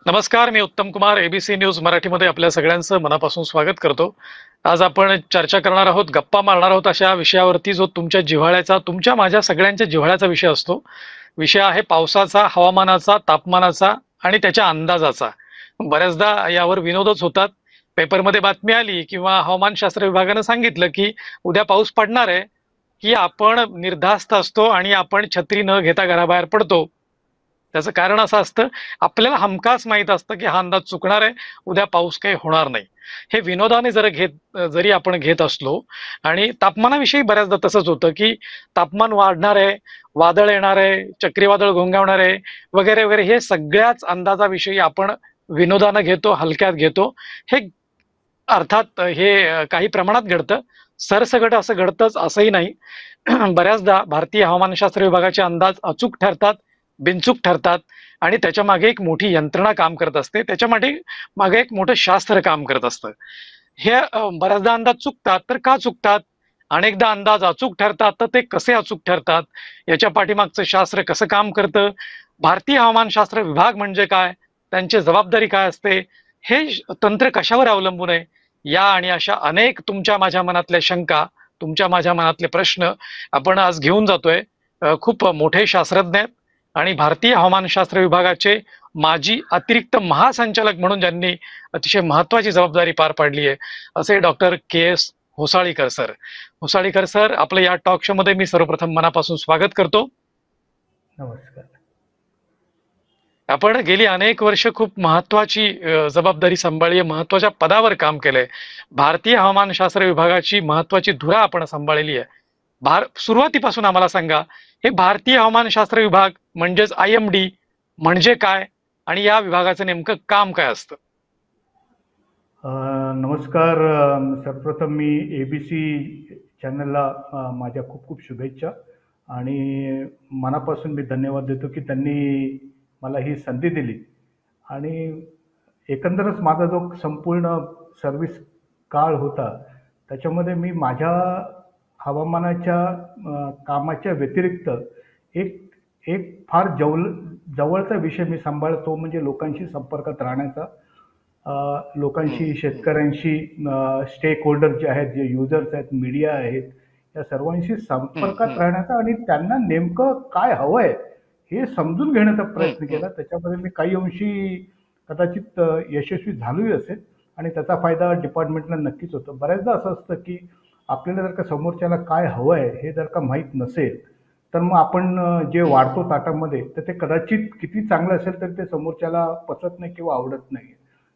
नमस्कार, मी उत्तम Kumar. ABC news मराठीमध्ये आपल्या सगळ्यांचं मनापासून स्वागत करतो. आज आपण चर्चा करणार आहोत, गप्पा मारणार आहोत अशा विषयावरती जो तुमच्या जिव्हाळ्याचा, तुमच्या माझ्या सगळ्यांच्या जिव्हाळ्याचा विषय असतो. विषय आहे पावसाचा, हवामानाचा, तापमानाचा आणि त्याच्या अंदाजाचा. बऱ्याचदा यावर विनोदच होतात. पेपरमध्ये बातमी आली किंवा हवामानशास्त्र विभागानं सांगितलं की उद्या पाऊस पडणार आहे, की आपण निर्धास्त असतो आणि आपण छत्री न घेता घराबाहेर पडतो. त्याचं कारण असं असतं, आपल्याला हमखास माहित असतं की हा अंदाज चुकणार आहे, उद्या पाऊस काही होणार नाही. हे विनोदाने जरी आपण घेत असलो आणि तापमानाविषयी बऱ्याचदा तसंच होतं की तापमान वाढणार आहे, वादळ येणार आहे, चक्रीवादळ घोंघावणार आहे वगैरे वगैरे, हे सगळ्याच अंदाजाविषयी आपण विनोदानं घेतो, हलक्यात घेतो. हे अर्थात हे काही प्रमाणात घडतं. सरसकट असं घडतंच असंही नाही. बऱ्याचदा भारतीय हवामानशास्त्र विभागाचे अंदाज अचूक ठरतात, बिनचूक ठरतात आणि त्याच्या मागे एक मोठी यंत्रणा काम करत असते. त्याच्या मागे एक मोठं शास्त्र काम करत असतं. हे बऱ्याचदा अंदाज चुकतात. तर का चुकतात? अनेकदा अंदाज अचूक ठरतात. तर ते कसे अचूक ठरतात? याच्या पाठीमागचं शास्त्र कसं काम करतं? भारतीय हवामानशास्त्र विभाग म्हणजे काय? त्यांची जबाबदारी काय असते? हे तंत्र कशावर अवलंबून आहे? या आणि अशा अनेक तुमच्या माझ्या मनातल्या शंका, तुमच्या माझ्या मनातले प्रश्न आपण आज घेऊन जातोय. खूप मोठे शास्त्रज्ञ आहेत आणि भारतीय हवामानशास्त्र विभागाचे माजी अतिरिक्त महासंचालक म्हणून ज्यांनी अतिशय महत्वाची जबाबदारी पार पाडली आहे, असे doctor KS. Hosalikar sir. Hosalikar sir, आपलं या टॉक शो मध्ये मी सर्वप्रथम मनापासून स्वागत करतो. नमस्कार. आपण गेली अनेक वर्ष खूप महत्वाची जबाबदारी सांभाळली, महत्वाच्या पदावर काम केलंय. भारतीय हवामानशास्त्र विभागाची महत्वाची धुरा आपण सांभाळलेली आहे. सुरुवातीपासून आम्हाला सांगा, हे भारतीय हवामानशास्त्र विभाग म्हणजेच IMD म्हणजे काय आणि या विभागाचं नेमकं काम काय असतं? नमस्कार. सर्वप्रथम मी एबीसी चॅनलला माझ्या खूप खूप शुभेच्छा आणि मनापासून मी धन्यवाद देतो की त्यांनी मला ही संधी दिली. आणि एकंदरच माझा जो संपूर्ण सर्व्हिस काळ होता त्याच्यामध्ये मी माझ्या हवामानाच्या कामाच्या व्यतिरिक्त एक एक फार जवळचा विषय मी सांभाळतो, म्हणजे लोकांशी संपर्कात राहण्याचा. लोकांशी, शेतकऱ्यांशी, स्टेक होल्डर जे आहेत, जे युजर्स आहेत, मीडिया आहेत, या सर्वांशी संपर्कात राहण्याचा आणि त्यांना नेमकं काय हवंय हे समजून घेण्याचा प्रयत्न केला. त्याच्यामध्ये मी काही अंशी कदाचित यशस्वी झालोही असेल आणि त्याचा फायदा डिपार्टमेंटला नक्कीच होतो. बऱ्याचदा असं असतं की आपल्याला जर का समोरच्याला काय हवंय हे जर का माहीत नसेल तर मग आपण जे वाढतो ताटामध्ये तर ते कदाचित किती चांगलं असेल तर ते समोरच्याला पचत नाही किंवा आवडत नाही.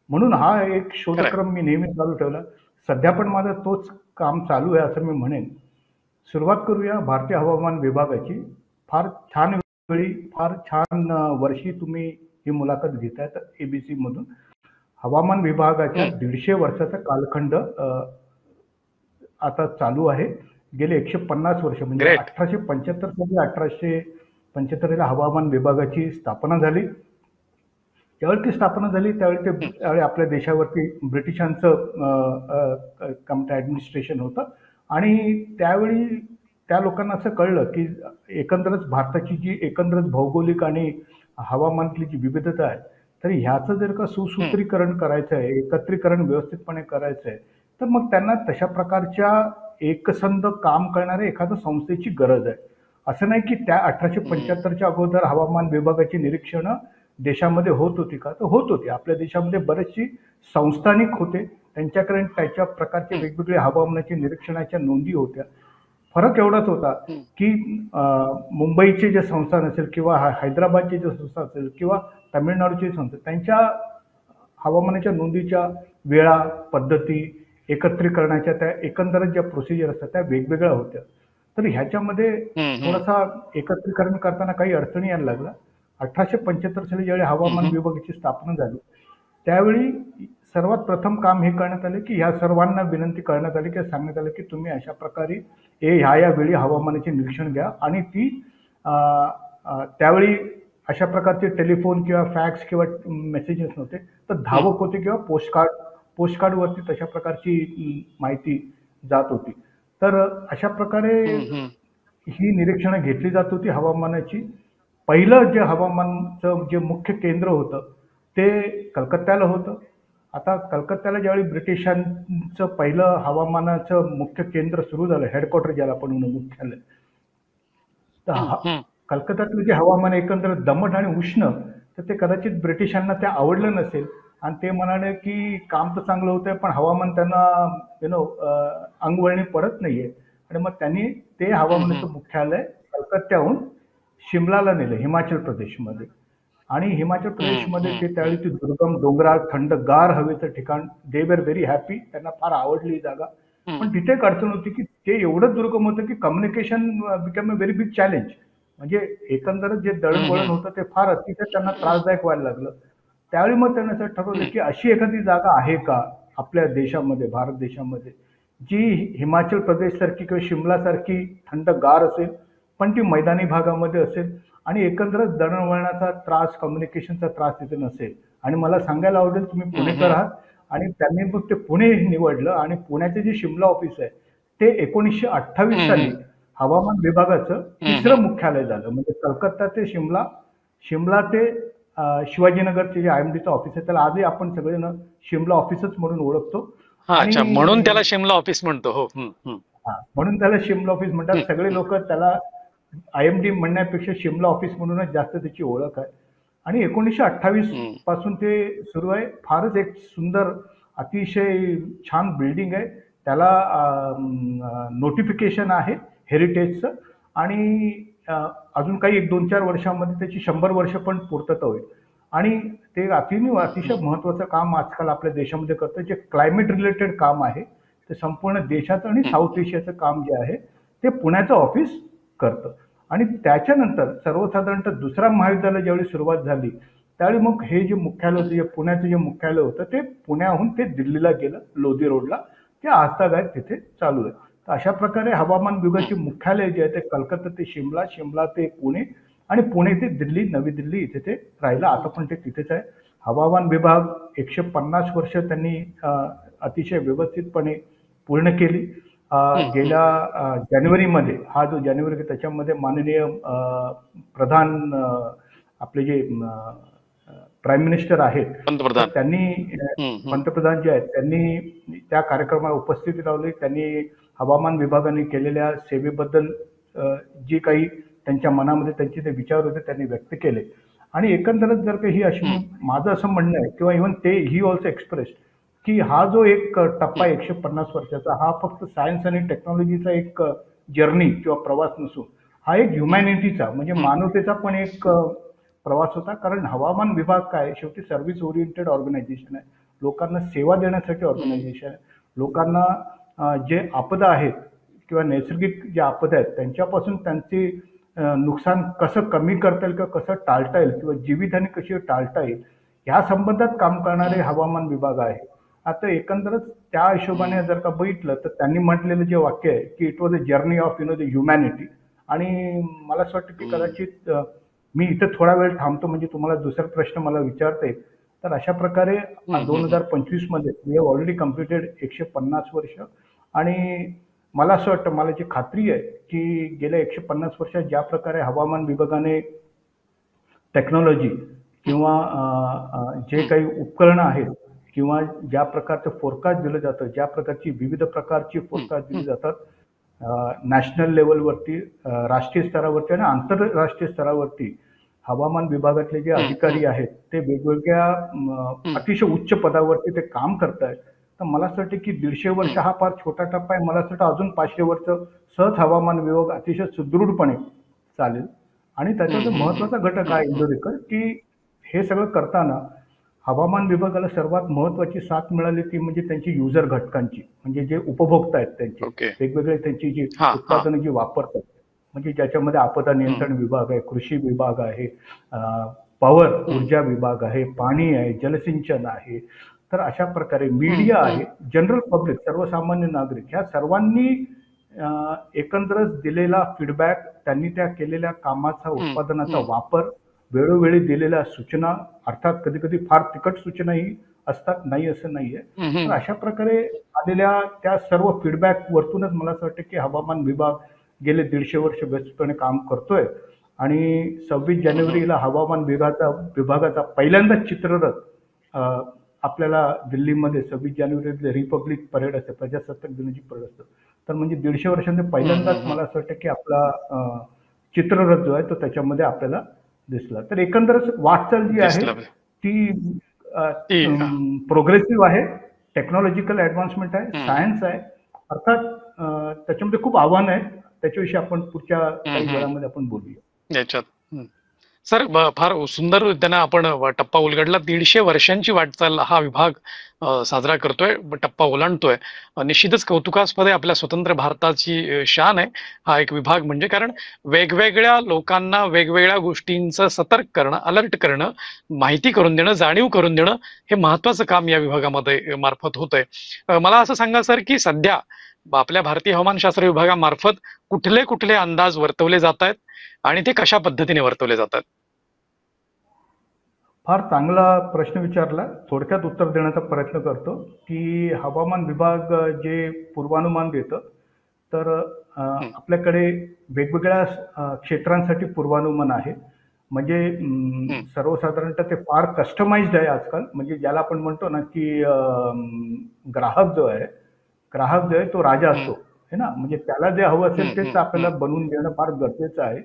म्हणून हा एक शोधक्रम मी नेहमी चालू ठेवला. सध्या पण माझं तोच काम चालू आहे असं मी म्हणेन. सुरुवात करूया भारतीय हवामान विभागाची. फार छान वेळी, फार छान वर्षी तुम्ही ही मुलाखत घेतायत एबीसी मधून. हवामान विभागाच्या 150 वर्षाचा कालखंड आता चालू आहे. गेले 150 वर्ष म्हणजे 1875 साली 1875 ला हवामान विभागाची स्थापना झाली. ज्यावेळी ती स्थापना झाली त्यावेळी आपल्या देशावरती ब्रिटिशांचं ऍडमिनिस्ट्रेशन होतं आणि त्यावेळी त्या लोकांना असं कळलं की एकंदरच भारताची जी एकंदरच भौगोलिक आणि हवामानातली जी विविधता आहे, तर ह्याचं जर का सुसूत्रीकरण करायचं आहे, एकत्रीकरण व्यवस्थितपणे करायचं आहे, तर मग त्यांना तशा प्रकारच्या एकसंध काम करणाऱ्या एखाद्या संस्थेची गरज आहे. असं नाही की त्या 1875च्या अगोदर हवामान विभागाची निरीक्षणं देशामध्ये होत होती का? तर होत होती. आपल्या देशामध्ये बरेचशी संस्थानिक होते, त्यांच्याकडे त्याच्या प्रकारचे वेगवेगळे हवामानाच्या निरीक्षणाच्या नोंदी होत्या. फरक एवढाच होता की मुंबईचे जे संस्थान असेल किंवा हैदराबादचे जे संस्थान असेल किंवा तामिळनाडूचे संस्था, त्यांच्या हवामानाच्या नोंदीच्या वेळा, पद्धती, एकत्रीकरणाच्या त्या एकंदरच ज्या प्रोसिजर असतात त्या वेगवेगळ्या होत्या. तर ह्याच्यामध्ये थोडासा एकत्रीकरण करताना काही अडचणी यायला लागल्या. 1875 साली ज्यावेळी हवामान विभागाची स्थापना झाली त्यावेळी सर्वात प्रथम काम हे करण्यात आले की ह्या सर्वांना विनंती करण्यात आली की सांगण्यात आलं की तुम्ही अशा प्रकारे ह्या वेळी हवामानाचे निरीक्षण घ्या. आणि ती त्यावेळी अशा प्रकारचे टेलिफोन किंवा फॅक्स किंवा मेसेजेस नव्हते, तर धावक होते किंवा पोस्टकार्डवरती तशा प्रकारची माहिती जात होती. तर अशा प्रकारे ही निरीक्षणं घेतली जात होती हवामानाची. पहिलं जे हवामानचं जे मुख्य केंद्र होतं ते कलकत्त्याला होतं. आता कलकत्त्याला ज्यावेळी ब्रिटिशांचं पहिलं हवामानाचं मुख्य केंद्र सुरू झालं, हेडक्वार्टर ज्याला आपण म्हणू, मुख्यालय, तर हम्म, हम्म, कलकत्त्यातलं जे हवामान एकंदर दमट आणि उष्ण, तर ते कदाचित ब्रिटिशांना ते आवडलं नसेल आणि ते म्हणाले की काम तर चांगलं होतंय पण हवामान त्यांना अंगवळणी पडत नाहीये. आणि मग त्यांनी ते हम्म, हम्म, हवामानाचं मुख्यालय कलकत्त्याहून शिमलाला नेलं, हिमाचल प्रदेशमध्ये. आणि हिमाचल हम्म, प्रदेशमध्ये हम्म, ते त्यावेळी ते दुर्गम डोंगराळ थंडगार हवेचं ठिकाण, दे वर व्हेरी हॅपी, त्यांना फार आवडली ही जागा. हम्म, पण तिथे एक अडचण होती की ते एवढं दुर्गम होतं की communication become a very big challenge. म्हणजे एकंदरच जे हम्म, दळणवळण हम्म, होतं ते फार अतिशय त्यांना त्रासदायक व्हायला लागलं. त्यावेळी मग त्यांनी असं ठरवलं हम्म, की अशी एखादी जागा आहे का आपल्या देशामध्ये, भारत देशामध्ये, जी हिमाचल प्रदेश सारखी किंवा शिमला सारखी थंडगार असेल, पण ती मैदानी भागामध्ये असेल आणि एकंदरच दळणवळणाचा त्रास, कम्युनिकेशनचा त्रास तिथे नसेल. आणि मला सांगायला आवडेल, तुम्ही हम्म, पुणेकर हम्म, आहात आणि त्यांनी मग ते पुणे निवडलं आणि पुण्याचे जे शिमला ऑफिस आहे ते 1928 हम्म, साली हवामान विभागाचं हम्म, तिसरं मुख्यालय झालं. म्हणजे कलकत्ता ते शिमला, शिमला ते शिवाजीनगरचे जे IMDचं ऑफिस आहे त्याला आजही आपण सगळेजण शिमला ऑफिसच म्हणून ओळखतो. हा, आणि अच्छा, म्हणून त्याला शिमला ऑफिस म्हणतो. हो. हम्म, हम्म, म्हणून त्याला शिमला ऑफिस म्हणतात. हम्म, सगळे हम्म, लोक त्याला IMD म्हणण्यापेक्षा शिमला ऑफिस म्हणूनच जास्त त्याची ओळख आहे. आणि 1928 हम्म, पासून ते सुरू आहे. फारच एक सुंदर, अतिशय छान बिल्डिंग आहे. त्याला नोटिफिकेशन आहे हेरिटेजचं. आणि अजून काही 1-2-4 वर्षामध्ये त्याची 100 वर्ष पण पूर्तता होईल. आणि ते अतिशय हम्म, महत्वाचं काम आजकाल आपल्या देशामध्ये करतं, जे क्लायमेट रिलेटेड काम आहे. ते संपूर्ण देशाचं आणि हम्म, साऊथ एशियाचं काम जे आहे ते पुण्याचं ऑफिस करतं. आणि त्याच्यानंतर सर्वसाधारणतः दुसरा महायुद्धाला ज्यावेळी सुरुवात झाली त्यावेळी मग हे जे मुख्यालय होतं, जे पुण्याचं जे मुख्यालय होतं ते पुण्याहून ते दिल्लीला गेलं, लोधी रोडला. ते आजतागायत तिथे चालू आहे. तर अशा प्रकारे हवामान विभागाचे हम्म, मुख्यालय जे आहे ते कलकत्ता ते शिमला, शिमला ते पुणे आणि पुणे ते दिल्ली, नवी दिल्ली इथे ते राहिलं. आता पण ते तिथेच आहे. हवामान विभाग 150 वर्ष त्यांनी अतिशय व्यवस्थितपणे पूर्ण केली. हम्म, हम्म. गेल्या जानेवारीमध्ये, हा जो जानेवारी त्याच्यामध्ये माननीय प्रधान, आपले जे प्राईम मिनिस्टर आहेत, तर पंतप्रधान. त्यांनी हम्म, हम्म, पंतप्रधान जे आहेत त्यांनी त्या कार्यक्रमाला उपस्थिती लावली. त्यांनी हवामान विभागाने केलेल्या सेवेबद्दल जी काही त्यांच्या मनामध्ये त्यांचे ते विचार होते त्यांनी व्यक्त केले. आणि एकंदरच जर का ही अशी, हम्म, माझं असं म्हणणं आहे किंवा इव्हन ते ही ऑल्सो एक्सप्रेस की हा जो एक टप्पा हम्म, 150 वर्षाचा, हा फक्त सायन्स आणि टेक्नॉलॉजीचा एक जर्नी किंवा प्रवास नसून हा एक हम्म, ह्युमॅनिटीचा म्हणजे हम्म, मानवतेचा पण एक प्रवास होता. कारण हवामान विभाग काय आहे, शेवटी सर्व्हिस ओरिएंटेड ऑर्गनायझेशन आहे. लोकांना सेवा देण्यासाठी हम्म, ऑर्गनायझेशन आहे. लोकांना जे आपदा आहेत किंवा नैसर्गिक ज्या आपदा आहेत त्यांच्यापासून त्यांचे नुकसान कसं कमी करता येईल किंवा कसं टाळता येईल किंवा जीवितहानी कशी टाळता येईल ह्या संबंधात काम करणारे हम्म, हवामान विभाग आहे. आता एकंदरच त्या हिशोबाने हम्म, जर का बघितलं तर त्यांनी म्हटलेलं जे वाक्य आहे की it was a journey of the humanity. आणि मला असं वाटतं की हम्म, कदाचित मी इथे थोडा वेळ थांबतो म्हणजे तुम्हाला दुसरा प्रश्न मला विचारता येईल. तर अशा प्रकारे हम्म, हम्म, 2025 मध्ये वी हॅव ऑलरेडी कम्प्लिटेड 150 वर्ष. आणि मला असं वाटतं, मला जी खात्री आहे की गेल्या 150 वर्षात ज्या प्रकारे हवामान विभागाने टेक्नॉलॉजी किंवा जे हम्म, काही उपकरणं आहेत किंवा ज्या प्रकारचं फोरकास्ट दिलं जातं, ज्या प्रकारची विविध प्रकारची हम्म, फोरकास्ट दिली हम्म, जातात नॅशनल लेवलवरती, राष्ट्रीय स्तरावरती आणि आंतरराष्ट्रीय स्तरावरती, हवामान विभागातले जे हम्म, हम्म, अधिकारी आहेत ते वेगवेगळ्या हम्म, अतिशय उच्च पदावरती ते काम करतायत. तर मला असं वाटतं की 150 वर्ष हम्म, हा फार छोटा टप्पा आहे. मला असं वाटतं अजून 500 वर्ष सहज हवामान विभाग अतिशय सुदृढपणे चालेल. आणि त्याचा हम्म, जो हम्म, महत्वाचा घटक हम्म, आहे इंदोरीकर, की हे सगळं करताना हवामान विभागाला सर्वात महत्वाची साथ मिळाली ती म्हणजे त्यांची युजर घटकांची, म्हणजे जे उपभोक्ता आहेत त्यांचे, ओके. वेगवेगळे त्यांची जी हा, हा. उत्पादनं जी वापरतात, म्हणजे ज्याच्यामध्ये आपदा हम्म, नियंत्रण विभाग आहे, कृषी विभाग आहे, पॉवर हम्म, ऊर्जा विभाग आहे, पाणी आहे, जलसिंचन आहे. तर अशा प्रकारे हम्म, मीडिया हम्म, आहे, जनरल पब्लिक, सर्वसामान्य नागरिक, ह्या सर्वांनी एकंदरच दिलेला फीडबॅक, त्यांनी त्या केलेल्या कामाचा, हम्म, उत्पादनाचा हम्म, वापर, वेळोवेळी दिलेल्या सूचना, अर्थात कधी-कधी फार तिखट सूचनाही असतात, नाही असं नाहीये. हम्म, तर हम्म, अशा प्रकारे आलेल्या त्या सर्व फीडबॅक वरतूनच मला असं वाटतं की हवामान विभाग गेले 150 वर्ष व्यस्तपणे काम करतोय. आणि 26 जानेवारीला हवामान विभागाचा पहिल्यांदाच चित्ररथ अ, आपल्याला दिल्लीमध्ये 26 जानेवारी रिपब्लिक परेड असते, प्रजासत्ताक दिनाची परेड असतं. तर म्हणजे 150 वर्षांमध्ये पहिल्यांदाच मला असं वाटतं की आपला चित्ररथ जो आहे तो त्याच्यामध्ये आपल्याला दिसला. तर एकंदरच वाटचाल जी आहे दिसलं ती ती हा. प्रोग्रेसिव्ह आहे, टेक्नॉलॉजिकल ॲडव्हान्समेंट आहे, हम्म, हम्म, सायन्स आहे. अर्थात त्याच्यामध्ये खूप आव्हानं आहेत. त्याच्याविषयी आपण पुढच्या काही हम्म. वेळामध्ये आपण बोलूया. याच्यात सर फार सुंदर त्यानं आपण टप्पा उलगडला. 150 वर्षांची वाटचाल हा विभाग साजरा करतोय, टप्पा ओलांडतोय. निश्चितच कौतुकास्पद आहे. आपल्या स्वतंत्र भारताची शान आहे हा एक विभाग म्हणजे. कारण वेगवेगळ्या लोकांना वेगवेगळ्या गोष्टींचं सतर्क करणं, अलर्ट करणं, माहिती करून देणं, जाणीव करून देणं हे महत्वाचं काम या विभागामध्ये मार्फत होतंय. मला असं सांगा सर की सध्या आपल्या भारतीय हवामानशास्त्र विभागामार्फत कुठले कुठले अंदाज वर्तवले जात आहेत आणि ते कशा पद्धतीने वर्तवले जातात? फार चांगला प्रश्न विचारला. थोडक्यात उत्तर देण्याचा प्रयत्न करतो, की हवामान विभाग जे पूर्वानुमान देतं, तर हं, आपल्याकडे वेगवेगळ्या क्षेत्रांसाठी पूर्वानुमान आहे. म्हणजे हं, सर्वसाधारणतः ते फार कस्टमाइज्ड आहे आजकाल. म्हणजे ज्याला आपण म्हणतो ना, की ग्राहक जो आहे, ग्राहक जो आहे तो राजा हं, असतो, है ना? म्हणजे त्याला जे हवं हं, असेल तेच हं, हं, आपल्याला बनवून देणं फार गरजेचं आहे.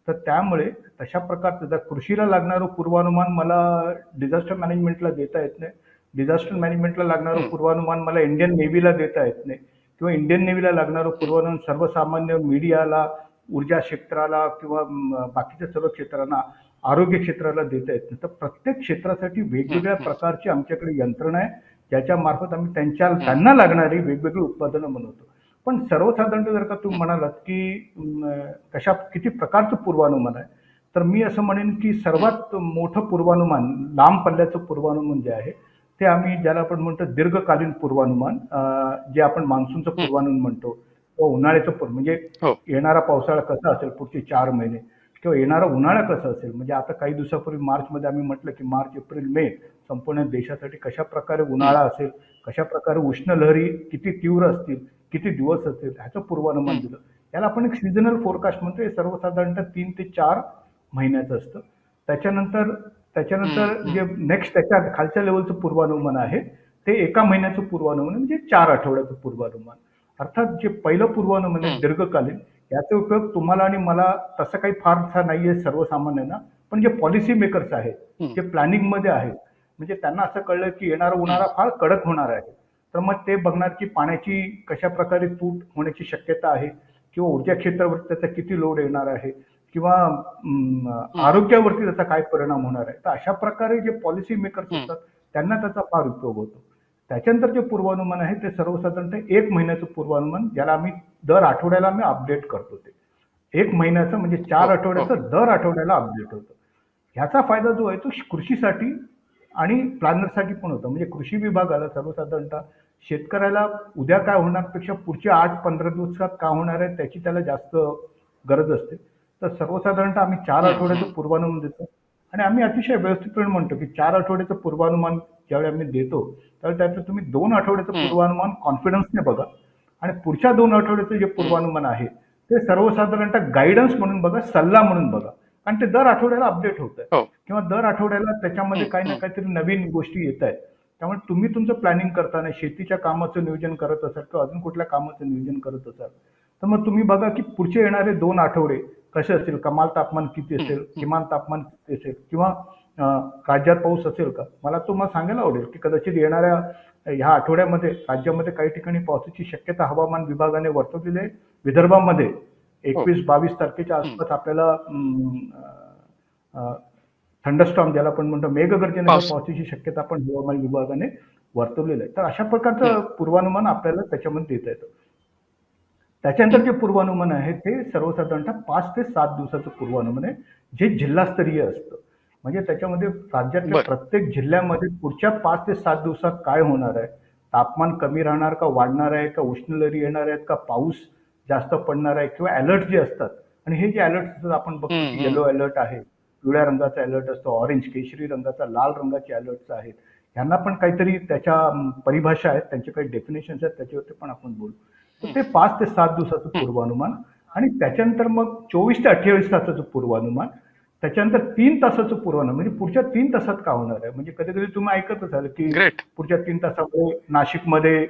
तर त्यामुळे तशा प्रकारचं जर कृषीला लागणारं पूर्वानुमान मला डिझास्टर मॅनेजमेंटला देता येत नाही. डिझास्टर मॅनेजमेंटला लागणारं हं, पूर्वानुमान मला इंडियन नेव्हीला देता येत नाही किंवा इंडियन नेव्हीला लागणारं हं, पूर्वानुमान सर्वसामान्य मीडियाला, ऊर्जा क्षेत्राला किंवा बाकीच्या सर्व क्षेत्रांना, आरोग्य क्षेत्राला देता येत नाही. तर प्रत्येक क्षेत्रासाठी हं, वेगवेगळ्या हं, प्रकारची आमच्याकडे यंत्रणा आहे, ज्याच्या मार्फत आम्ही हं, त्यांना लागणारी वेगवेगळी उत्पादनं बनवतो. पण सर्वसाधारणतः जर का तुम्ही हं, म्हणालात, की किती प्रकारचं पूर्वानुमान आहे, तर मी असं म्हणेन, की हं, सर्वात मोठं पूर्वानुमान, लांब पल्ल्याचं पूर्वानुमान जे आहे, ते आम्ही ज्याला आपण म्हणतो दीर्घकालीन पूर्वानुमान, जे आपण मान्सूनचं हं. पूर्वानुमान म्हणतो किंवा उन्हाळ्याचं म्हणजे हो. येणारा पावसाळा कसा असेल पुढचे 4 महिने किंवा येणारा उन्हाळा कसा असेल. म्हणजे आता काही दिवसापूर्वी मार्चमध्ये आम्ही म्हटलं, की मार्च, एप्रिल, मे संपूर्ण देशासाठी कशा प्रकारे हं, उन्हाळा असेल, कशा प्रकारे उष्ण लहरी किती तीव्र असतील, किती दिवस असतील, ह्याचं पूर्वानुमान हं, दिलं. याला आपण एक सीझनल फोरकास्ट म्हणतो. हे सर्वसाधारणतः 3 ते 4 महिन्याचं असतं. त्याच्यानंतर हं, त्याच्यानंतर हं, जे नेक्स्ट त्याच्या खालच्या लेवलचं पूर्वानुमान आहे, ते 1 महिन्याचं पूर्वानुमान आहे, म्हणजे 4 आठवड्याचं पूर्वानुमान. अर्थात जे पहिलं पूर्वानुमान आहे हं, दीर्घकालीन, याचा उपयोग तुम्हाला आणि मला तसं काही फारसा नाहीये सर्वसामान्यांना. पण जे पॉलिसी मेकर्स आहेत, हं, जे प्लॅनिंगमध्ये आहेत, म्हणजे त्यांना असं कळलं की येणारा हं, उन्हाळा फार कडक होणार आहे. तर मग ते बघणार की पाण्याची कशाप्रकारे तूट होण्याची शक्यता आहे किंवा ऊर्जा क्षेत्रावरती त्याचा किती लोड येणार आहे किंवा हं, आरोग्यावरती त्याचा काय परिणाम होणार आहे. तर अशा प्रकारे जे पॉलिसी मेकर्स हं. असतात त्यांना त्याचा फार उपयोग होतो. त्याच्यानंतर जे पूर्वानुमान आहे ते सर्वसाधारणतः 1 महिन्याचं पूर्वानुमान, ज्याला आम्ही दर आठवड्याला आम्ही अपडेट करतो ते. 1 महिन्याचं म्हणजे हो, 4 आठवड्याचं हो. दर आठवड्याला अपडेट होतं. ह्याचा फायदा जो आहे तो कृषीसाठी आणि प्लॅनरसाठी पण होतं. म्हणजे कृषी विभागाला सर्वसाधारणतः शेतकऱ्याला उद्या काय होणार पेक्षा पुढच्या 8-15 दिवसात काय होणार आहे त्याची त्याला जास्त गरज असते. तर सर्वसाधारणतः आम्ही 4 हं, आठवड्याचं हं, पूर्वानुमान देतो आणि आम्ही अतिशय व्यवस्थितपणे म्हणतो, की 4 आठवड्याचं पूर्वानुमान ज्यावेळी आम्ही देतो, त्यावेळी त्यातलं तुम्ही 2 आठवड्याचं हं, पूर्वानुमान कॉन्फिडन्सने बघा आणि पुढच्या 2 आठवड्याचं जे हं. पूर्वानुमान आहे, ते सर्वसाधारणतः गाईडन्स म्हणून बघा, सल्ला म्हणून बघा. कारण ते दर आठवड्याला अपडेट होतंय हो. किंवा दर आठवड्याला त्याच्यामध्ये हं, काही ना हं, काहीतरी नवीन गोष्टी येतायत. त्यामुळे तुम्ही तुमचं प्लॅनिंग करताना शेतीच्या कामाचं नियोजन करत असाल किंवा अजून कुठल्या कामाचं नियोजन करत असाल, तर मग तुम्ही बघा की पुढचे येणारे 2 आठवडे कसे असतील, कमाल तापमान किती हं, असेल, हं, किमान तापमान किती असेल किंवा राज्यात पाऊस असेल का? मला तुम्हाला सांगायला आवडेल की कदाचित येणाऱ्या ह्या आठवड्यामध्ये राज्यामध्ये काही ठिकाणी पावसाची शक्यता हवामान विभागाने वर्तवलेली आहे. विदर्भामध्ये हो. 21-22 तारखेच्या हं. आसपास आपल्याला थंडरस्टॉर्म ज्याला आपण म्हणतो मेघगर्जनेसह पाऊस. पावसाची शक्यता पण हवामान विभागाने वर्तवलेलं आहे. तर अशा हं, प्रकारचं पूर्वानुमान आपल्याला त्याच्यामध्ये देता येतं. त्याच्यानंतर हं. जे पूर्वानुमान आहे ते सर्वसाधारणतः 5 ते 7 दिवसाचं पूर्वानुमान आहे, जे जिल्हास्तरीय असतं. म्हणजे त्याच्यामध्ये राज्यातल्या बरं. प्रत्येक जिल्ह्यामध्ये पुढच्या 5 ते 7 दिवसात काय होणार आहे? तापमान कमी राहणार का वाढणार आहे? का उष्ण लहरी येणार आहेत? का पाऊस जास्त पडणार आहे? किंवा अलर्ट जे असतात आणि हे जे अलर्ट असतात आपण बघतो हं, की हं, येलो अलर्ट आहे, पिवळ्या रंगाचा अलर्ट असतो, ऑरेंज, केशरी रंगाचा, लाल रंगाचे अलर्ट्स आहेत. ह्यांना पण काहीतरी त्याच्या परिभाषा आहेत, त्यांचे काही डेफिनेशन्स आहेत, त्याच्यावरती पण आपण बोलू. तर हं, ते 5 ते 7 दिवसाचं हं, पूर्वानुमान आणि त्याच्यानंतर मग 24 ते 28 तासाचं पूर्वानुमान, त्याच्यानंतर 3 तासाचं पूर्वानुमान, म्हणजे पुढच्या 3 तासात काय होणार आहे. म्हणजे कधी कधी तुम्ही ऐकत असाल की ग्रेट. पुढच्या 3 तासामध्ये नाशिकमध्ये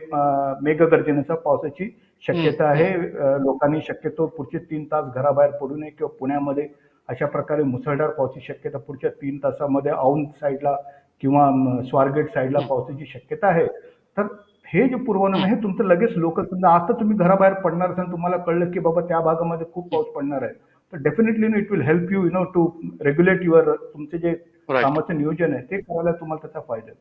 मेघगर्जनेचा पावसाची शक्यता आहे. लोकांनी शक्यतो पुढचे 3 तास घराबाहेर पडू नये, किंवा पुण्यामध्ये अशा प्रकारे मुसळधार पावसाची शक्यता पुढच्या 3 तासामध्ये औंध साईडला किंवा स्वारगेट साईडला पावसाची शक्यता आहे. तर हे जे पूर्वानुमान हे तुमचं लगेच लोक, समजा आता तुम्ही घराबाहेर पडणार असाल, तुम्हाला कळलं की बाबा त्या भागामध्ये खूप पाऊस पडणार आहे, तर definitely it will help you to regulate your, तुमचे जे राईट. कामाचं नियोजन आहे ते करायला तुम्हाला त्याचा फायदा आहे.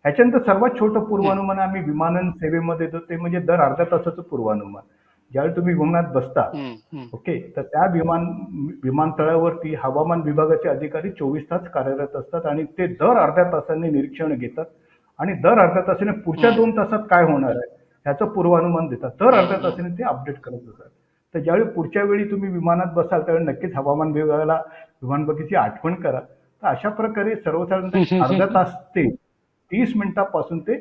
ह्याच्यानंतर सर्वात छोटं पूर्वानुमान आम्ही विमानन सेवेमध्ये देतो, ते म्हणजे दर अर्ध्या तासाचं पूर्वानुमान. ज्यावेळी तुम्ही विमानात बसता, ओके, तर त्या विमानतळावरती हवामान विभागाचे अधिकारी 24 तास कार्यरत असतात, आणि ते दर अर्ध्या तासाने निरीक्षण घेतात, आणि दर अर्ध्या तासाने पुढच्या 2 तासात काय होणार आहे ह्याचं पूर्वानुमान देतात. दर अर्ध्या तासाने ते अपडेट करत असतात. तर ज्यावेळी पुढच्या वेळी तुम्ही विमानात बसाल त्यावेळी नक्कीच हवामान विभागाला विमानबगीची आठवण करा. तर अशा प्रकारे सर्वसाधारणतः अर्धा तास ते 30 मिनिटापासून ते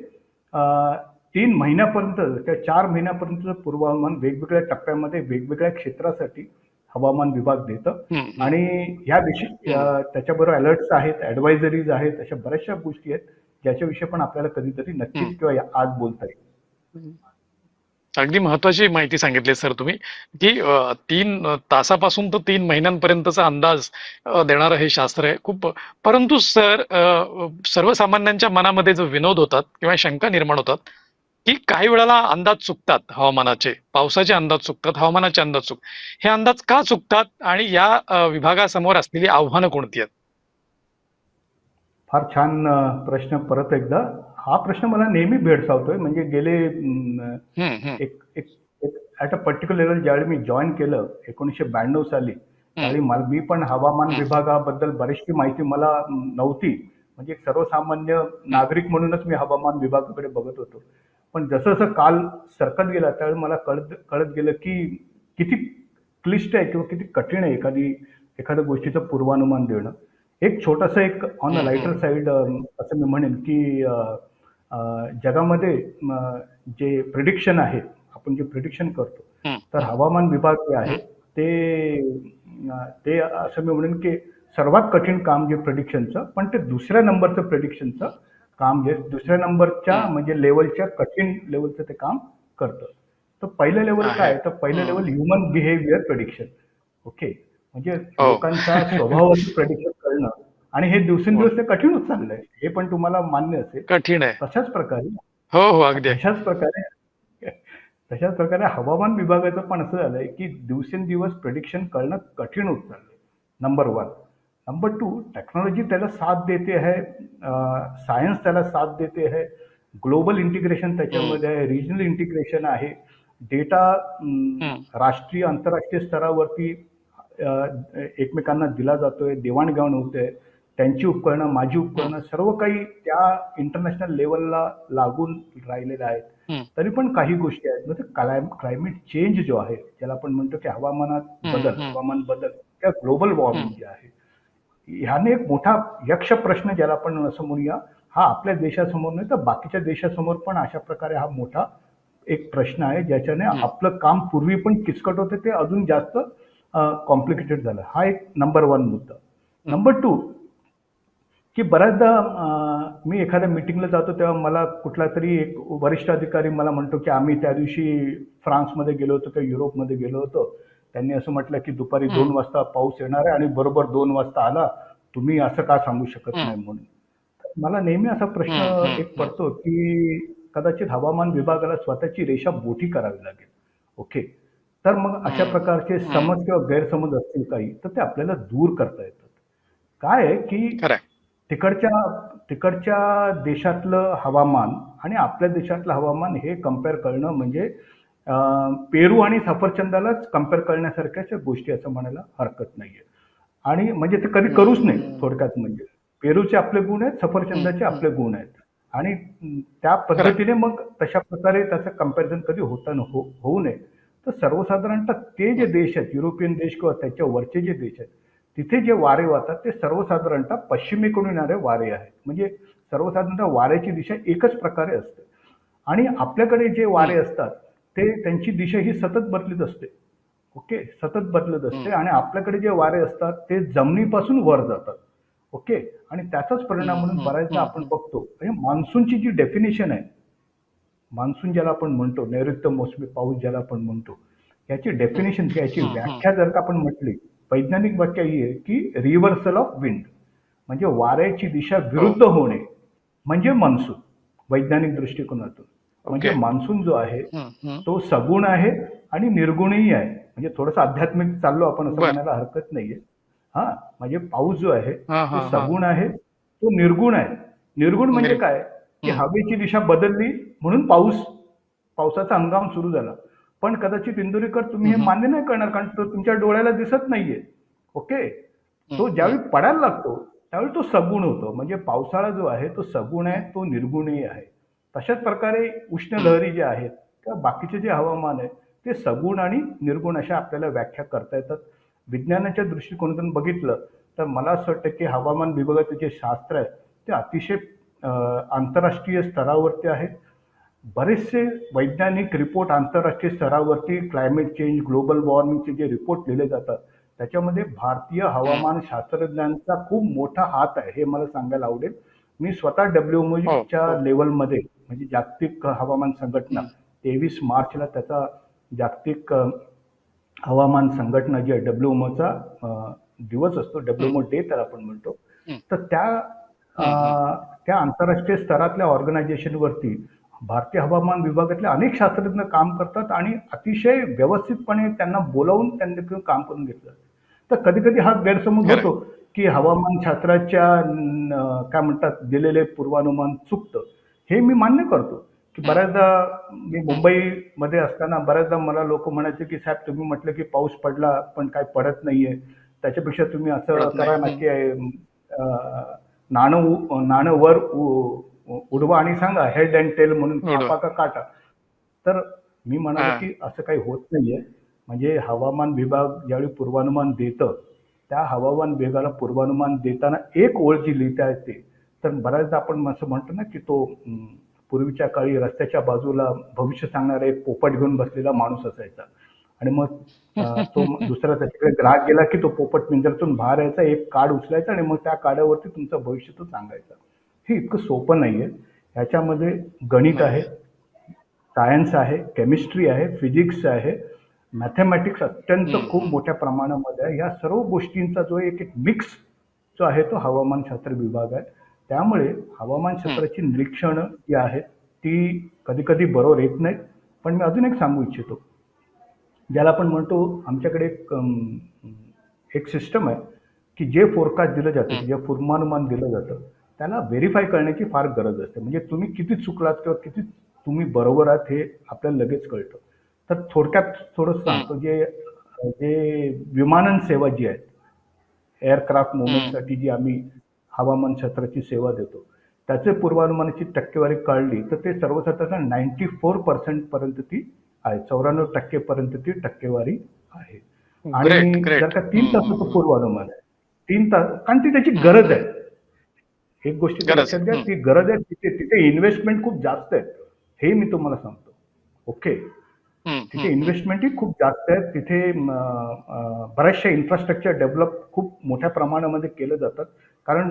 3 महिन्यापर्यंत किंवा 4 महिन्यापर्यंतचं पूर्वानुमान वेगवेगळ्या टप्प्यामध्ये वेगवेगळ्या क्षेत्रासाठी हवामान विभाग देतं. आणि ह्या विषयी त्याच्याबरोबर अलर्ट्स आहेत, ऍडवायझरीज आहेत, अशा बऱ्याचशा गोष्टी आहेत ज्याच्याविषयी पण आपल्याला कधीतरी नक्कीच किंवा आज बोलता येईल. अगदी महत्वाची माहिती सांगितली सर तुम्ही, की 3 तासापासून तर 3 महिन्यांपर्यंतचा अंदाज देणारं हे शास्त्र आहे खूप. परंतु सर, सर्वसामान्यांच्या मनामध्ये जो विनोद होतात किंवा शंका निर्माण होतात की काही वेळेला अंदाज चुकतात, हवामानाचे, पावसाचे अंदाज चुकतात, हवामानाचे अंदाज हे अंदाज का चुकतात, आणि या विभागासमोर असलेली आव्हानं कोणती आहेत? फार छान प्रश्न. परत एकदा हा प्रश्न मला नेहमी भेडसावतोय. म्हणजे गेले एक एक ऍट अ पर्टिक्युलर लेवल ज्यावेळी मी जॉईन केलं 1992 साली, त्यावेळी मी पण हवामान विभागाबद्दल बरीचशी माहिती मला नव्हती. म्हणजे एक सर्वसामान्य नागरिक म्हणूनच मी हवामान विभागाकडे बघत होतो. पण जसं जसं काल सरकत गेला त्यावेळी मला कळत गेलं की किती क्लिष्ट आहे किंवा किती कठीण आहे एखाद्या गोष्टीचं पूर्वानुमान देणं. एक छोटंसं, एक ऑन द लाईटर साईड असं मी म्हणेन की जगामध्ये जे प्रिडिक्शन आहे, आपण जे प्रिडिक्शन करतो, तर हवामान विभाग जे आहे ते असं मी म्हणेन की सर्वात कठीण काम जे प्रिडिक्शनचं, पण ते दुसऱ्या नंबरचं प्रिडिक्शनचं काम, जे दुसऱ्या नंबरच्या म्हणजे लेवलच्या कठीण लेवलचं ते काम करतं. तर पहिलं लेवल काय, तर पहिलं level human behaviour prediction. Okay, म्हणजे लोकांचा स्वभावाचं प्रिडिक्शन करणं, आणि हे दिवसेंदिवस ते कठीण होत चाललंय, हे पण तुम्हाला मान्य असेल. कठीण आहे. तशाच प्रकारे हो, अगदी. तशाच प्रकारे हवामान विभागाचं पण असं झालंय की दिवसेंदिवस प्रेडिक्शन करणं कठीण होत चाललंय. नंबर 1. नंबर 2, टेक्नॉलॉजी त्याला साथ देते आहे, सायन्स त्याला साथ देते आहे, ग्लोबल इंटिग्रेशन त्याच्यामध्ये आहे, रिजनल इंटिग्रेशन आहे, डेटा राष्ट्रीय आंतरराष्ट्रीय स्तरावरती एकमेकांना दिला जातोय, देवाणघेवाण होते, त्यांची उपकरणं, माझी उपकरणं, सर्व काही त्या इंटरनॅशनल लेवलला लागून राहिलेल्या आहेत. तरी पण काही गोष्टी आहेत, म्हणजे क्लायमेट चेंज जो आहे, ज्याला आपण म्हणतो की हवामान बदल किंवा ग्लोबल वॉर्मिंग जे आहे, ह्याने एक मोठा यक्ष प्रश्न, ज्याला आपण असं म्हणूया, हा आपल्या देशासमोर नाही तर बाकीच्या देशासमोर पण अशा प्रकारे हा मोठा एक प्रश्न आहे, ज्याच्याने आपलं काम पूर्वी पण किचकट होते ते अजून जास्त कॉम्प्लिकेटेड झालं. हा एक नंबर 1 मुद्दा. नंबर 2, की बऱ्याचदा मी एखाद्या मीटिंगला जातो तेव्हा मला कुठला तरी एक वरिष्ठ अधिकारी मला म्हणतो की आम्ही त्या दिवशी फ्रान्समध्ये गेलो होतो किंवा युरोपमध्ये गेलो होतो, त्यांनी असं म्हटलं की दुपारी 2 वाजता पाऊस येणार आहे आणि बरोबर 2 वाजता आला, तुम्ही असं का सांगू शकत नाही म्हणून. मला नेहमी असा प्रश्न एक पडतो की कदाचित हवामान विभागाला स्वतःची रेषा मोठी करावी लागेल. ओके, तर मग अशा प्रकारचे समज किंवा गैरसमज असतील काही, तर ते आपल्याला दूर करता येतात. काय आहे की तिकडच्या देशातलं हवामान आणि आपल्या देशातलं हवामान हे कम्पेअर करणं म्हणजे पेरू आणि सफरचंदालाच कम्पेअर करण्यासारख्याच गोष्टी असं म्हणायला हरकत नाहीये. आणि म्हणजे ते कधी करूच नाही. थोडक्यात म्हणजे पेरूचे आपले गुण आहेत, सफरचंदाचे आपले गुण आहेत, आणि त्या पद्धतीने मग तशा प्रकारे त्याचं कम्पॅरिझन कधी होऊ नये. तर सर्वसाधारणतः ते जे देश आहेत, युरोपियन देश किंवा त्याच्या वरचे जे देश आहेत, तिथे जे वारे वाहतात ते सर्वसाधारणतः पश्चिमेकडून येणारे वारे आहेत. म्हणजे सर्वसाधारणतः वाऱ्याची दिशा एकच प्रकारे असते, आणि आपल्याकडे जे वारे असतात ते त्यांची दिशा ही सतत बदलत असते. ओके, सतत बदलत असते हम्म, आणि आपल्याकडे जे वारे असतात ते जमिनीपासून वर जातात. ओके, आणि त्याचाच परिणाम हम्म, म्हणून हम्म, बऱ्याचदा हम्म, आपण हम्म. बघतो म्हणजे मान्सूनची जी डेफिनेशन आहे, मान्सून ज्याला आपण म्हणतो, नैऋत्य मोसमी पाऊस ज्याला आपण म्हणतो, याची हम्म, डेफिनेशन याची हम्म. व्याख्या जर का आपण म्हटली, वैज्ञानिक व्याख्या ही आहे की रिव्हर्सल ऑफ विंड, म्हणजे वाऱ्याची दिशा हो. विरुद्ध होणे म्हणजे मान्सून. वैज्ञानिक दृष्टिकोनातून म्हणजे ओके. मान्सून जो आहे हम्म, हम्म. तो सगुण आहे आणि निर्गुणही आहे. म्हणजे थोडंसं आध्यात्मिक चाललो आपण असं बर. म्हणायला हरकत नाहीये. हा, म्हणजे पाऊस जो आहे हा तो हा हा. सगुण आहे, तो निर्गुण आहे. निर्गुण म्हणजे निर्गुण. काय, की हम्म, हवेची दिशा बदलली म्हणून पावसाचा हंगाम सुरू झाला. पण कदाचित इंदुरीकर तुम्ही हे हम्म, मान्य नाही करणार कारण तो तुमच्या डोळ्याला दिसत नाहीये. ओके, हम्म, तो ज्यावेळी हम्म, पडायला लागतो त्यावेळी तो सगुण होतो. म्हणजे पावसाळा जो आहे तो सगुण आहे, तो निर्गुणही आहे. तशाच प्रकारे उष्ण हम्म. लहरी जे आहेत किंवा बाकीचे जे हवामान आहे ते सगुण आणि निर्गुण अशा आपल्याला व्याख्या करता येतात. विज्ञानाच्या दृष्टिकोनातून बघितलं तर मला असं वाटतं की हवामान विभागाचे जे शास्त्र आहे ते अतिशय आंतरराष्ट्रीय स्तरावरती आहे. बरेचसे वैज्ञानिक रिपोर्ट आंतरराष्ट्रीय स्तरावरती क्लायमेट चेंज, ग्लोबल वॉर्मिंगचे जे रिपोर्ट लिहिले जातात, त्याच्यामध्ये भारतीय हम्म. हवामान शास्त्रज्ञांचा खूप मोठा हात आहे, हे मला सांगायला आवडेल. मी स्वतः हो WMOच्या हो. लेवलमध्ये म्हणजे जागतिक हवामान संघटना हम्म, 23 मार्चला त्याचा जागतिक हवामान संघटना जी आहे WMOचा दिवस असतो, हम्म, WMO डे त्याला आपण म्हणतो. हम्म, तर हम्म, हम्म. त्या आंतरराष्ट्रीय स्तरातल्या ऑर्गनायझेशनवरती भारतीय हवामान विभागातले अनेक शास्त्रज्ञ काम करतात आणि अतिशय व्यवस्थितपणे त्यांना बोलावून त्यांच्याकडून काम करून घेतलं. तर कधी कधी हा गैरसमज खरंय. होतो की हवामान शास्त्राच्या काय म्हणतात दिलेले पूर्वानुमान चुकतं. हे मी मान्य करतो की हम्म, बऱ्याचदा मी हम्म. मुंबईमध्ये असताना बऱ्याचदा मला लोक म्हणायचे की साहेब तुम्ही म्हटलं की पाऊस पडला पण काय पडत नाहीये, त्याच्यापेक्षा तुम्ही असं पडत नाही. करा ना की नाणं वर उडवा आणि सांगा हेड अँड टेल म्हणून, उडवा. चाफा का काटा. तर मी हा. म्हणालो की असं काही होत नाहीये. म्हणजे हवामान विभाग ज्यावेळी पूर्वानुमान देतं त्या हवामान विभागाला पूर्वानुमान देताना एक ओळ जी लिहिता येते, तर बऱ्याचदा आपण असं म्हणतो ना की तो पूर्वीच्या काळी रस्त्याच्या बाजूला भविष्य सांगणारा एक पोपट घेऊन बसलेला माणूस असायचा आणि मग तो दुसरा त्याच्याकडे ग्राहक गेला की तो पोपट पिंजऱ्यातून बाहेर यायचा, एक कार्ड उचलायचा आणि मग त्या कार्डावरती तुमचं भविष्य तो सांगायचा. हे इतकं सोपं नाहीये. ह्याच्यामध्ये गणित आहे, नाहीये. सायन्स आहे, केमिस्ट्री आहे, फिजिक्स आहे, मॅथमॅटिक्स अत्यंत हम्म, खूप हम्म, मोठ्या प्रमाणामध्ये आहे. या सर्व गोष्टींचा जो एक एक मिक्स जो आहे तो हवामानशास्त्र विभाग आहे. त्यामुळे हम्म. हवामानशास्त्राची निरीक्षणं जी आहेत ती कधी कधी बरोबर येत नाहीत. पण मी अजून एक सांगू इच्छितो, ज्याला आपण म्हणतो आमच्याकडे एक सिस्टम आहे की जे फोरकास्ट दिलं जातं, हम्म. की जे पूर्वानुमान दिलं जातं, त्याला व्हेरीफाय करण्याची फार गरज असते. म्हणजे तुम्ही किती चुकलात किंवा किती तुम्ही बरोबर आहात हे आपल्याला लगेच कळतं. तर थोडक्यात थोडंसं हम्म. सांगतो, जे जे विमानन सेवा जी आहे, एअरक्राफ्ट हम्म. मुव्हमेंटसाठी जी आम्ही हवामानशास्त्राची सेवा देतो, त्याचे पूर्वानुमानाची टक्केवारी काढली तर ते सर्वसाधारण 94% पर्यंत ती आहे. 94% पर्यंत ती टक्केवारी आहे. ग्रेट आणि जर ग्रेट. का 3 तासाचं हम्म. पूर्वानुमान आहे, 3 तास, कारण ती त्याची हम्म, गरज हम्म. आहे. एक गोष्टी तर गरज लक्षात आहे. घ्या, हम्म. ती गरज आहे. तिथे तिथे इन्व्हेस्टमेंट खूप जास्त आहे, हे मी तुम्हाला सांगतो. ओके, हम्म. तिथे हम्म. हम्म. इन्व्हेस्टमेंटही खूप जास्त आहे. तिथे बऱ्याचशा इन्फ्रास्ट्रक्चर डेव्हलप खूप मोठ्या प्रमाणामध्ये केलं जातात. कारण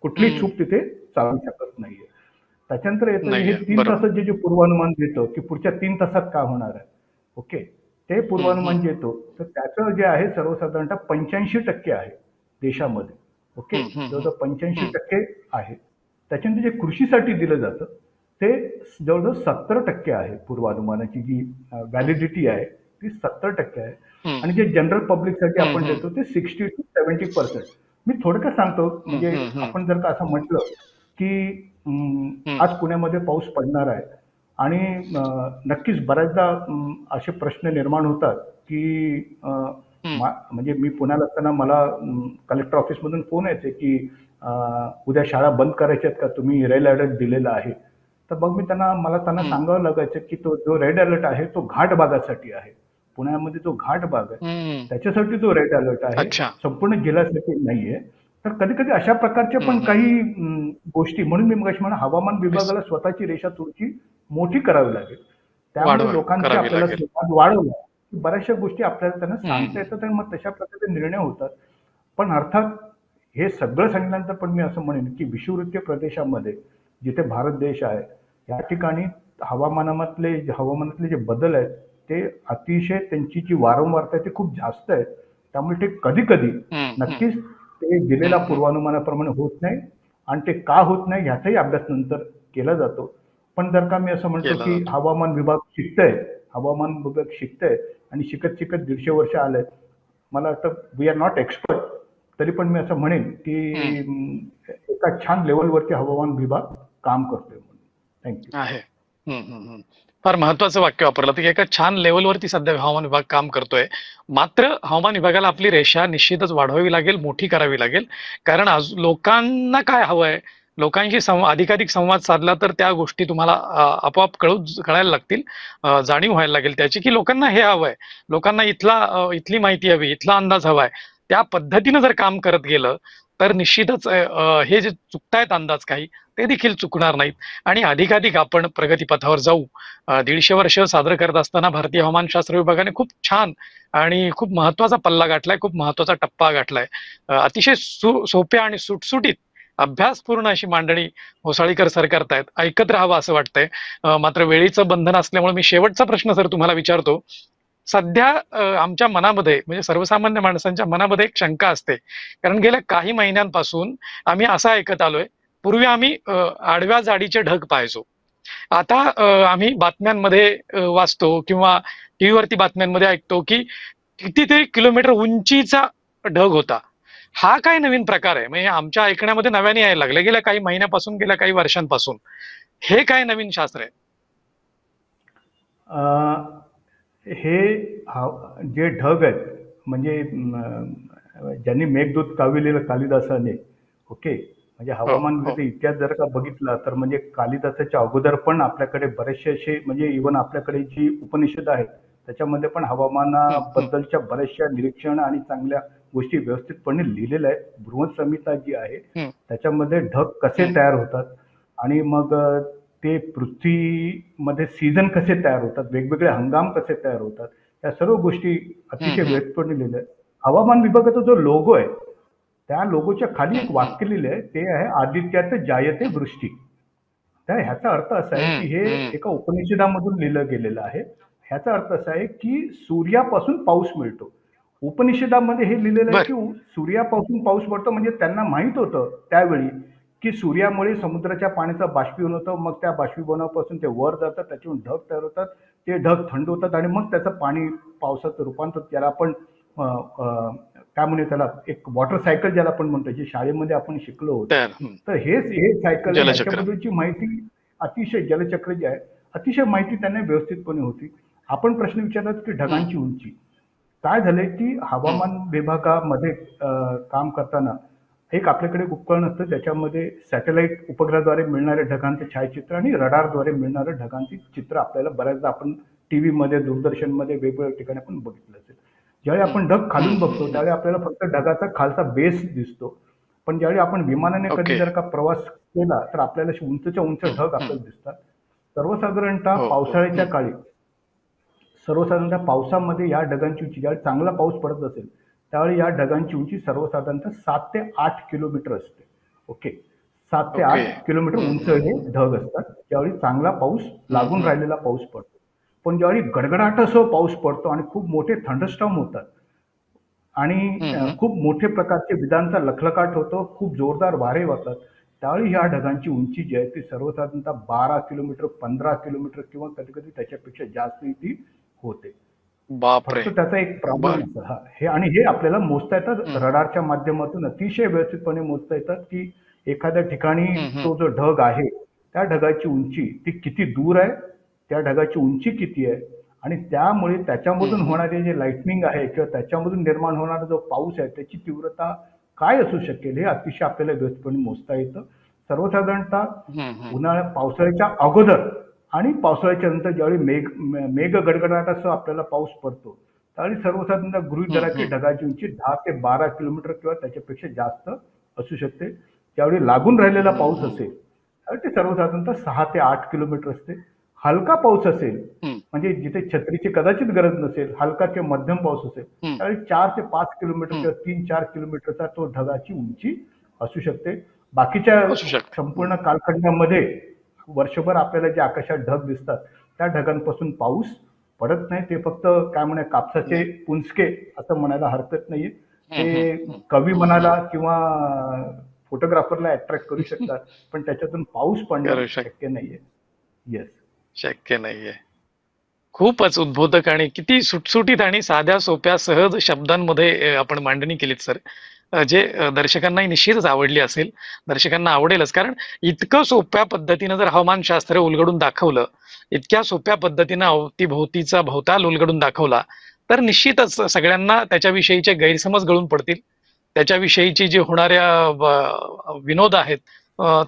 कुठलीही हम्म. चूक तिथे चालू शकत नाहीये. त्याच्यानंतर येतं हे नाहीये. 3 तासात बरोबर. जे पूर्वानुमान देतो की पुढच्या 3 तासात काय होणार आहे. ओके, ते हम्म. हम्म. पूर्वानुमान जे येतो तर त्याचं जे आहे सर्वसाधारणतः 85% आहे देशामध्ये. ओके, हम्म. हम्म. हम्म. जवळजवळ पंच्याऐंशी हम्म. टक्के आहे. त्याच्यानंतर जे कृषीसाठी दिलं जातं ते जवळजवळ 70% आहे. पूर्वानुमानाची जी व्हॅलिडिटी आहे ती 70% आहे. हम्म. आणि जे जनरल पब्लिकसाठी हम्म. आपण हम्म. देतो ते 60 to 70%. मी थोडक्यात सांगतो, हम्म. म्हणजे हम्म. हम्म. आपण जर का असं म्हटलं की हम्म. आज पुण्यामध्ये पाऊस पडणार आहे आणि नक्कीच बऱ्याचदा असे प्रश्न निर्माण होतात की हम्म. म्हणजे मी पुण्याला असताना मला कलेक्टर ऑफिसमधून फोन यायचे की उद्या शाळा बंद करायच्या आहेत का, तुम्ही रेड अलर्ट दिलेला आहे. तर मग मला त्यांना हम्म. सांगावं लागायचं की तो जो रेड अलर्ट आहे तो घाट भागासाठी आहे. पुण्यामध्ये जो घाट भाग आहे हम्म. त्याच्यासाठी तो रेड अलर्ट आहे, अच्छा. संपूर्ण जिल्ह्यासाठी नाहीये. तर कधी कधी अशा प्रकारच्या हम्म. पण हम्म. काही गोष्टी, म्हणून मी मगाशी म्हणा हवामान मिस विभागाला स्वतःची रेषा थोडीशी मोठी करावी लागेल. त्यामुळे लोकांची करावी आपल्याला लागेल. संवाद वाढवला बऱ्याचशा गोष्टी आपल्याला त्यांना सांगता येतात आणि मग तशा प्रकारे निर्णय होतात. पण अर्थात हे सगळं सांगितल्यानंतर पण मी असं म्हणेन की विषुववृत्तीय प्रदेशामध्ये जिथे भारत देश आहे, या ठिकाणी हवामानातले जे बदल आहेत ते अतिशय, त्यांची जी वारंवारता आहे ती खूप जास्त आहे. त्यामुळे ते कधी-कधी हम्म, हम्म, नक्कीच ते दिलेल्या हम्म, हम्म. पूर्वानुमानाप्रमाणे होत नाही आणि ते का होत नाही ह्याचाही अभ्यास नंतर केला जातो. पण जर का मी असं म्हणतो केला की जातो. हवामान विभाग शिकतंय आणि शिकत-शिकत 150 वर्ष आलेत. मला वाटतं वी आर नॉट एक्सपर्ट. तरी पण मी असं म्हणेन की हम्म, एका छान लेव्हलवरती हवामान विभाग काम करतोय म्हणून. थँक्यू. आहे. फार महत्वाचं वाक्य वापरलं की एका छान लेवलवरती सध्या हवामान विभाग काम करतोय. मात्र हवामान विभागाला आपली रेषा निश्चितच वाढवावी लागेल, मोठी करावी लागेल. कारण आज लोकांना काय हवंय, लोकांशी अधिकाधिक संवाद साधला तर त्या गोष्टी तुम्हाला आपोआप कळायला लागतील, जाणीव व्हायला लागेल त्याची, की लोकांना हे हवंय, लोकांना इथली माहिती हवी, इथला अंदाज हवाय. त्या पद्धतीनं जर काम करत गेलं तर निश्चितच हे जे चुकतायत अंदाज काही, ते देखील चुकणार नाहीत आणि अधिकाधिक आपण प्रगतीपथावर जाऊ. 150 वर्ष साजरं करत असताना भारतीय हवामानशास्त्र विभागाने खूप छान आणि खूप महत्वाचा पल्ला गाठलाय, खूप महत्वाचा टप्पा गाठलाय. अतिशय सोप्या आणि सुटसुटीत अभ्यासपूर्ण अशी मांडणी होसाळीकर सर करतायत. ऐकत राहावं असं वाटतंय. मात्र वेळेचं बंधन असल्यामुळे मी शेवटचा प्रश्न सर तुम्हाला विचारतो. सध्या आमच्या मनामध्ये, म्हणजे सर्वसामान्य माणसांच्या मनामध्ये एक शंका असते. कारण गेल्या काही महिन्यांपासून आम्ही असं ऐकत आलोय, पूर्वी आम्ही आडव्या जाडीचे ढग पाहायचो. आता आम्ही बातम्यांमध्ये वाचतो किंवा टीव्ही वरती बातम्यांमध्ये ऐकतो की कितीतरी किलोमीटर उंचीचा ढग होता. हा काय नवीन प्रकार आहे? म्हणजे आमच्या ऐकण्यामध्ये नव्याने यायला लागले गेल्या काही महिन्यापासून, गेल्या काही वर्षांपासून. हे काय नवीन शास्त्र आहे? हे जे ढग आहेत, म्हणजे ज्यांनी मेघदूत काविलेलं कालिदासाने, ओके, म्हणजे हो, हवामान हो. विभागाचा इतिहास जर का बघितला तर म्हणजे कालिदासाच्या अगोदर पण आपल्याकडे बरेचसे असे, म्हणजे इव्हन आपल्याकडे जी उपनिषद आहेत त्याच्यामध्ये पण हम्म, हम्म, हवामानाबद्दलच्या बऱ्याचशा निरीक्षण आणि चांगल्या गोष्टी व्यवस्थितपणे लिहिलेल्या आहेत. बृहत संहिता जी आहे हम्म, त्याच्यामध्ये ढग कसे हम्म, तयार होतात आणि मग ते पृथ्वीमध्ये सीझन कसे तयार होतात, वेगवेगळे हंगाम कसे तयार होतात, या सर्व गोष्टी हम्म, अतिशय हम्म, व्यवस्थितपणे लिहिल्या आहेत. हवामान विभागाचा जो लोगो आहे त्या लोगोच्या खाली हम्म, एक हम्म, वाक्य लिहिलं आहे, ते आहे आदित्यात जायते हम्म, वृष्टी. तर ह्याचा अर्थ असा आहे की हम्म, हे हम्म. एका उपनिषदामधून लिहिलं गेलेलं आहे. ह्याचा अर्थ असा आहे की सूर्यापासून पाऊस मिळतो. उपनिषदामध्ये हे लिहिलेलं आहे बर. की सूर्यापासून पाऊस पडतो, म्हणजे त्यांना माहित होतं त्यावेळी की सूर्यामुळे समुद्राच्या पाण्याचं बाष्पीभवन होतं, मग त्या बाष्पीभवनापासून ते वर जातात, त्याच्यातून ढग तयार होतात, ते ढग थंड होतात आणि मग त्याचं पाणी पावसाचं रूपांतर, ज्याला आपण काय म्हणूया त्याला, एक वॉटर सायकल ज्याला आपण म्हणतो, जे शाळेमध्ये आपण शिकलो होतो. तयार. तर हे सायकल आहे, जलचक्र. ह्याच्याबद्दलची माहिती अतिशय, जलचक्र जे आहे, अतिशय माहिती त्यांना व्यवस्थितपणे होती. आपण प्रश्न विचारलात की हम्म, ढगांची उंची. काय झालंय की हम्म, हवामान विभागामध्ये काम करताना एक आपल्याकडे एक उपकरण असतं, ज्याच्यामध्ये सॅटेलाइट उपग्रहाद्वारे मिळणारे ढगांचे छायाचित्र आणि रडारद्वारे मिळणारे ढगांची चित्र आपल्याला बऱ्याचदा आपण टीव्हीमध्ये, दूरदर्शनमध्ये, वेगवेगळ्या ठिकाणी आपण बघितलं असेल. ज्यावेळी हम्म, आपण ढग हम्म, खालून हम्म, बघतो हम्म. त्यावेळी आपल्याला फक्त ढगाचा खालचा बेस दिसतो. पण ज्यावेळी आपण विमानाने कधी ओके. जर का प्रवास केला तर आपल्याला असे उंचच्या उंच हम्म, ढग हम्म. आपल्याला दिसतात. सर्वसाधारणतः हो, हो. पावसाळ्याच्या काळी, सर्वसाधारणतः पावसामध्ये या ढगांची उंची, ज्यावेळी चांगला पाऊस पडत असेल त्यावेळी या ढगांची उंची सर्वसाधारणतः 7 ते 8 किलोमीटर असते. ओके, 7 ते 8 ओके. किलोमीटर हम्म, उंच हम्म, हे ढग असतात ज्यावेळी चांगला पाऊस, हम्म, लागून हम्म, राहिलेला पाऊस पडतो. पण ज्यावेळी गडगडाटासह पाऊस पडतो आणि खूप मोठे थंडरस्टॉर्म होतात आणि हम्म, खूप मोठे प्रकारचे विजांचा लखलखाट होतो, खूप जोरदार वारे वाहतात, त्यावेळी ह्या ढगांची उंची जी आहे ती सर्वसाधारणतः 12 किलोमीटर, 15 किलोमीटर किंवा कधी कधी त्याच्यापेक्षा जास्त ती होते. बापरे. फक्त त्याचा एक प्रॉब्लेम बर. असा, हा हे, आणि हे आपल्याला मोजता येतात हम्म, रडारच्या माध्यमातून, अतिशय व्यवस्थितपणे मोजता येतात की एखाद्या ठिकाणी हम्म, तो जो ढग आहे त्या ढगाची उंची ती किती दूर आहे, त्या ढगाची उंची किती आहे, आणि त्यामुळे हम्म, त्याच्यामधून हम्म, होणारे जे लाइटनिंग आहे किंवा त्याच्यामधून निर्माण होणारा जो पाऊस आहे त्याची तीव्रता काय असू शकेल, हे अतिशय आपल्याला व्यवस्थितपणे मोजता येतं. सर्वसाधारणतः हम्म, हम्म, पावसाळ्याच्या अगोदर आणि पावसाळ्याच्या नंतर ज्यावेळी मेघ गडगडाटासह आपल्याला पाऊस पडतो त्यावेळी सर्वसाधारणतः गृहीत हम्म, धरा की हम्म, ढगाची उंची 10 ते 12 किलोमीटर किंवा त्याच्यापेक्षा जास्त असू शकते. ज्यावेळी लागून राहिलेला पाऊस हम्म, असेल त्यावेळी ते सर्वसाधारणतः 6 ते 8 किलोमीटर असते. हलका पाऊस असेल, हम्म, म्हणजे जिथे छत्रीची कदाचित गरज नसेल, हलका किंवा मध्यम पाऊस असेल, हम्म, त्यावेळी 4 ते 5 किलोमीटर हम्म. किंवा 3-4 किलोमीटरचा तो ढगाची उंची असू शकते. बाकीच्या असू शकते. संपूर्ण कालखंडामध्ये वर्षभर आपल्याला जे आकाशात ढग दिसतात, त्या ढगांपासून पाऊस पडत नाही. ते फक्त काय म्हणे कापसाचे पुंजके असं म्हणायला हरकत नाहीये. हम्म, हम्म, ते हम्म. कवी मनाला किंवा फोटोग्राफरला अट्रॅक्ट करू शकतात, पण त्याच्यातून पाऊस पडणं करू शक्य नाहीये. येस. शक्य नाहीये. खूपच उद्बोधक आणि किती सुटसुटीत आणि साध्या सोप्या सहज शब्दांमध्ये आपण मांडणी केलीत सर. जे दर्शकांनाही निश्चितच आवडली असेल. दर्शकांना आवडेलच, कारण इतकं सोप्या पद्धतीनं जर हवामानशास्त्र उलगडून दाखवलं, इतक्या सोप्या पद्धतीनं अवतीभोवतीचा भोवताल उलगडून दाखवला, तर निश्चितच सगळ्यांना त्याच्याविषयीचे गैरसमज गळून पडतील. त्याच्याविषयीची जी होणाऱ्या विनोद आहेत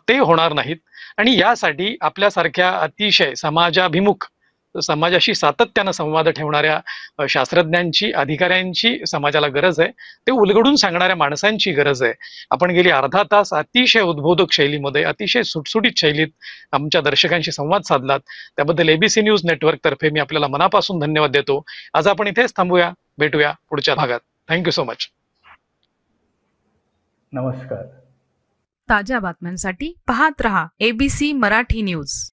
ते होणार नाहीत. आणि यासाठी आपल्यासारख्या अतिशय समाजाभिमुख, समाजाशी सातत्यानं संवाद ठेवणाऱ्या शास्त्रज्ञांची, अधिकाऱ्यांची समाजाला गरज आहे. ते उलगडून सांगणाऱ्या माणसांची गरज आहे. आपण गेली अर्धा तास अतिशय उद्बोधक शैलीमध्ये, अतिशय सुटसुटीत शैलीत आमच्या दर्शकांशी संवाद साधलात. त्याबद्दल एबीसी न्यूज नेटवर्क तर्फे मी आपल्याला मनापासून धन्यवाद देतो. आज आपण इथेच थांबूया. भेटूया पुढच्या भागात. Thank you so much. नमस्कार. ताज्या बातम्यांसाठी पाहत रहा एबीसी मराठी न्यूज.